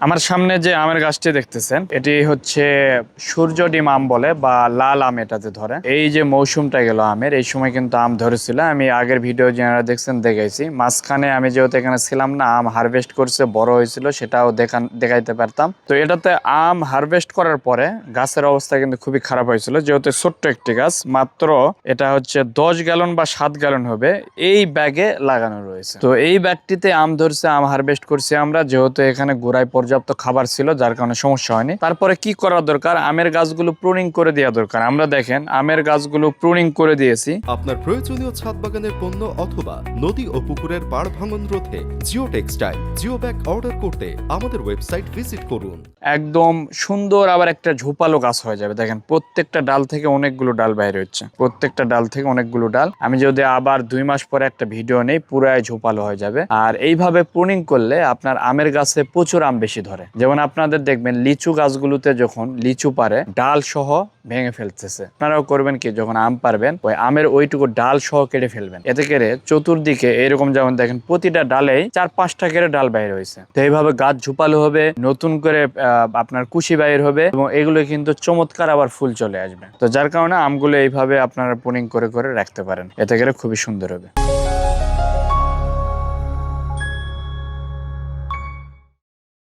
আমার সামনে যে আমের গাছটি দেখতেছেন এটি হচ্ছে সূর্য ডিম আম বলে বা লাল আম এটাতে ধরে। এই যে মৌসুমটা গেল আমের, এই সময় কিন্তু আম ধরেছিল। আমি আগের ভিডিও যারা দেখছেন দেখাইছি। মাঝখানে আমি যেহেতু এখানে ছিলাম না, আম হারভেস্ট করছে, বড় হয়েছিল, সেটাও দেখাইতে পারতাম। তো এটাতে আম হারভেস্ট করার পরে গাছের অবস্থা কিন্তু খুবই খারাপ হয়েছিল, যেহেতু ছোট্ট একটি গাছ, মাত্র এটা হচ্ছে 10 গ্যালন বা 7 গ্যালন হবে এই ব্যাগে লাগানো রয়েছে। তো এই ব্যাগটিতে আম ধরছে, আম হারভেস্ট করছি আমরা, যেহেতু এখানে গোড়ায় পর্যাপ্ত খাবার ছিল যার কারণে সমস্যা হয়নি। তারপরে কি করা দরকার, আমের গাছগুলো প্রুনিং করে দেওয়া দরকার। আমরা দেখেন আমের গাছগুলো প্রুনিং করে দিয়েছি। আপনার প্রয়োজনীয় ছাদ বাগানের পণ্য অথবা নদী ও পুকুরের পাড় ভাঙন রোধে geo textile geo bag order করতে আমাদের ওয়েবসাইট ভিজিট করুন। একদম সুন্দর আবার একটা ঝোপালো গাছ হয়ে যাবে। দেখেন প্রত্যেকটা ডাল থেকে অনেকগুলো ডাল বাইরে হচ্ছে, প্রত্যেকটা ডাল থেকে অনেকগুলো ডাল। আমি যদি আবার 2 মাস পরে একটা ভিডিও নেই, পুরাই ঝোপালো হয়ে যাবে। আর এইভাবে প্রুনিং করলে আপনার আমের গাছে প্রচুর আম বেশি ধরে। যেমন আপনাদের দেখবেন লিচু গাছগুলোতে যখন লিচু পারে ডাল সহ ভেঙে ফেলতেছে, আপনারাও করবেন কি, যখন আম পারবেন ওই আমের ওইটুকু ডাল সহ কেটে ফেলবেন। এতে করে চতুর্দিকে এরকম যেমন দেখেন প্রতিটা ডালেই 4-5টা করে ডাল বাইর হয়েছে। তো এইভাবে গাছ ঝোপালো হবে, নতুন করে আপনার কুশি বাইর হবে এবং এগুলো কিন্তু চমৎকার আবার ফুল চলে আসবে। তো যার কারণে আমগুলো এইভাবে আপনারা প্রুনিং করে করে রাখতে পারেন, এতে করে খুবই সুন্দর হবে।